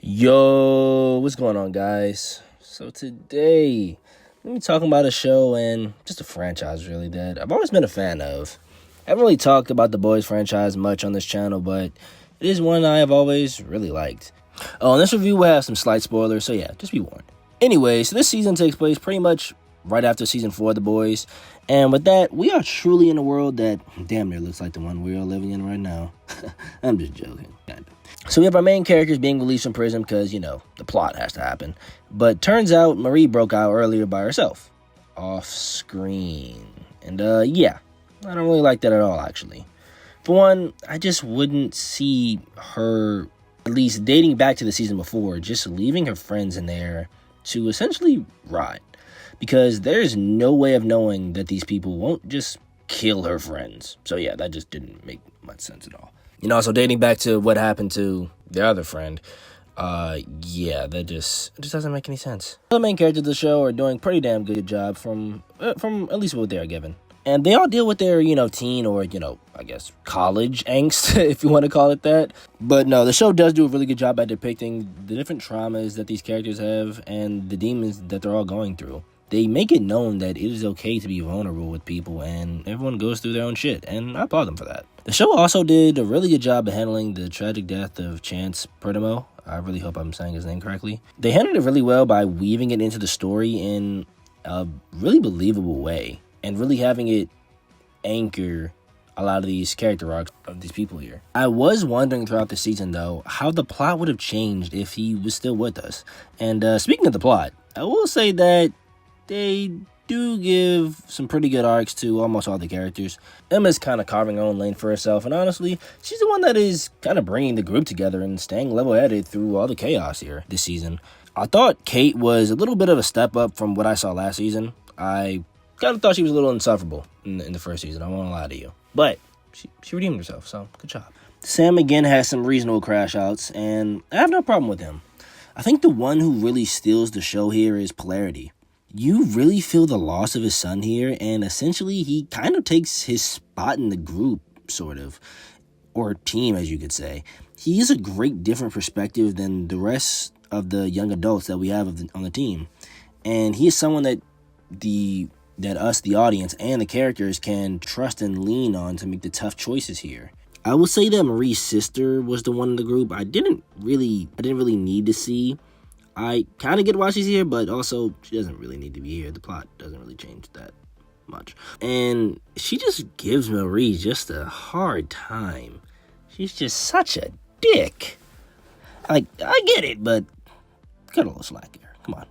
Yo, what's going on, guys? So today, we're talking about a show and just a franchise, really, that I've always been a fan of. I haven't really talked about the Boys franchise much on this channel, but it is one I have always really liked. Oh, in this review, we'll have some slight spoilers, so yeah, just be warned. Anyway, so this season takes place pretty much right after season 4 of The Boys, and with that, we are truly in a world that damn near looks like the one we are living in right now. I'm just joking. So we have our main characters being released from prison because, the plot has to happen. But turns out Marie broke out earlier by herself. Off screen. And, yeah. I don't really like that at all, actually. For one, I just wouldn't see her, at least dating back to the season before, just leaving her friends in there to essentially rot. Because there's no way of knowing that these people won't just kill her friends. So, yeah, that just didn't make much sense at all. So dating back to what happened to the other friend, yeah, that just doesn't make any sense. The main characters of the show are doing pretty damn good job from at least what they're given. And they all deal with their, teen or, I guess, college angst, if you want to call it that. But no, the show does do a really good job at depicting the different traumas that these characters have and the demons that they're all going through. They make it known that it is okay to be vulnerable with people, and everyone goes through their own shit, and I applaud them for that. The show also did a really good job of handling the tragic death of Chance Perdomo. I really hope I'm saying his name correctly. They handled it really well by weaving it into the story in a really believable way, and really having it anchor a lot of these character arcs of these people here. I was wondering throughout the season, though, how the plot would have changed if he was still with us. And speaking of the plot, I will say that they do give some pretty good arcs to almost all the characters. Emma's kind of carving her own lane for herself, and honestly, she's the one that is kind of bringing the group together and staying level-headed through all the chaos here this season. I thought Kate was a little bit of a step up from what I saw last season. I kind of thought she was a little insufferable in the first season, I won't lie to you. But she redeemed herself, so good job. Sam again has some reasonable crash outs, and I have no problem with him. I think the one who really steals the show here is Polarity. You really feel the loss of his son here, and essentially he kind of takes his spot in the group, sort of, or team, as you could say. He is a great different perspective than the rest of the young adults that we have on the team, and he is someone that us, the audience, and the characters can trust and lean on to make the tough choices here. I will say that Marie's sister was the one in the group I didn't really need to see. I kind of get why she's here, but also she doesn't really need to be here. The plot doesn't really change that much. And she just gives Marie just a hard time. She's just such a dick. I get it, but cut a little slack here. Come on.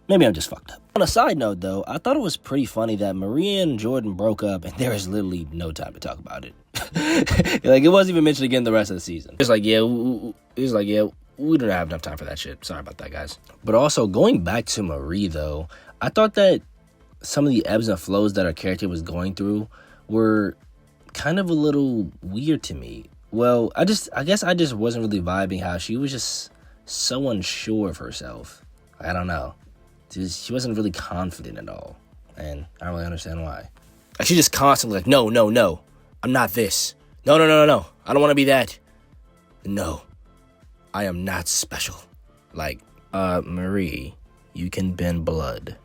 Maybe I'm just fucked up. On a side note, though, I thought it was pretty funny that Marie and Jordan broke up, and there is literally no time to talk about it. It wasn't even mentioned again the rest of the season. It's like, yeah, we don't have enough time for that shit. Sorry about that, guys. But also, going back to Marie, though, I thought that some of the ebbs and flows that our character was going through were kind of a little weird to me. Well, I guess I just wasn't really vibing how she was just so unsure of herself. I don't know. She wasn't really confident at all. And I don't really understand why. Like, she just constantly like, no, I'm not this. No, I don't want to be that. No. I am not special. Like, Marie, you can bend blood.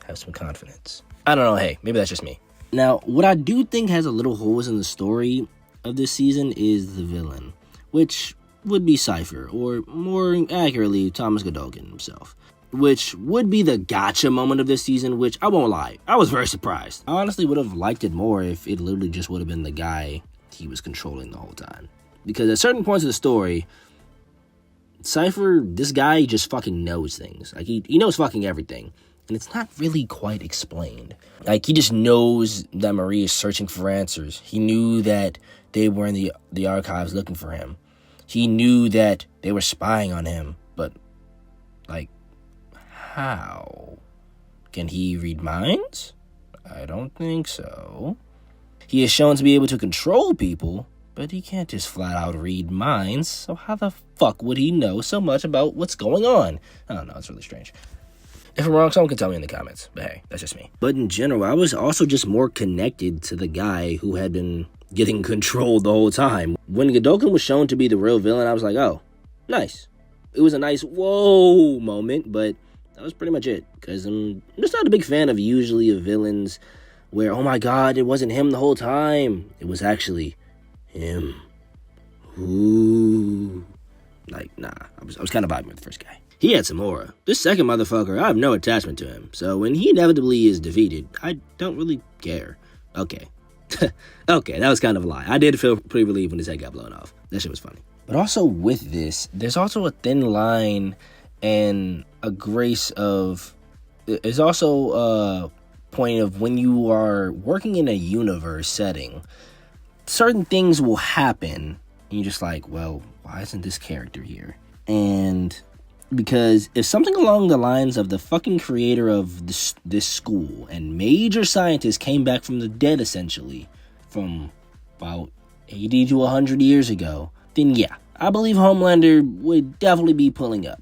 Have some confidence. I don't know, hey, maybe that's just me. Now, what I do think has a little holes in the story of this season is the villain, which would be Cypher, or more accurately, Thomas Godolkin himself, which would be the gotcha moment of this season, which I won't lie, I was very surprised. I honestly would have liked it more if it literally just would have been the guy he was controlling the whole time. Because at certain points of the story, Cypher, this guy just fucking knows things. Like, he knows fucking everything. And it's not really quite explained. Like, he just knows that Marie is searching for answers. He knew that they were in the archives looking for him. He knew that they were spying on him. But, like, how? Can he read minds? I don't think so. He is shown to be able to control people, but he can't just flat out read minds, so how the fuck would he know so much about what's going on? I don't know, it's really strange. If I'm wrong, someone can tell me in the comments, but hey, that's just me. But in general, I was also just more connected to the guy who had been getting controlled the whole time. When Godolkin was shown to be the real villain, I was like, oh, nice. it was a nice whoa moment, but that was pretty much it. Because I'm just not a big fan of usually of villains where, oh my god, it wasn't him the whole time. It was actually him. Ooh. Like, nah, I was kind of vibing with the first guy. He had some aura. This second motherfucker, I have no attachment to him. So when he inevitably is defeated, I don't really care. Okay. Okay, that was kind of a lie. I did feel pretty relieved when his head got blown off. That shit was funny. But also with this, there's also a thin line and a grace of... There's also a point of when you are working in a universe setting, certain things will happen, and you're just like, well, why isn't this character here? And because if something along the lines of the fucking creator of this school and major scientist came back from the dead, essentially, from about 80 to 100 years ago, then yeah, I believe Homelander would definitely be pulling up.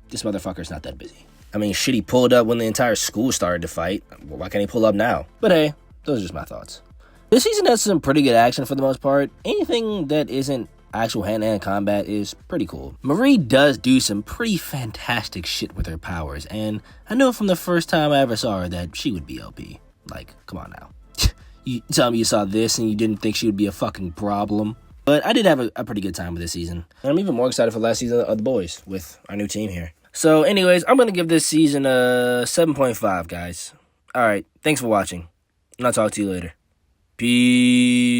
This motherfucker's not that busy. I mean, shit, he pulled up when the entire school started to fight. Well, why can't he pull up now? But hey, those are just my thoughts. This season has some pretty good action for the most part. Anything that isn't actual hand-to-hand combat is pretty cool. Marie does do some pretty fantastic shit with her powers, and I know from the first time I ever saw her that she would be OP. Like, come on now. You tell me you saw this and you didn't think she would be a fucking problem. But I did have a pretty good time with this season. And I'm even more excited for last season of The Boys with our new team here. So anyways, I'm going to give this season a 7.5, guys. Alright, thanks for watching. And I'll talk to you later. Peace.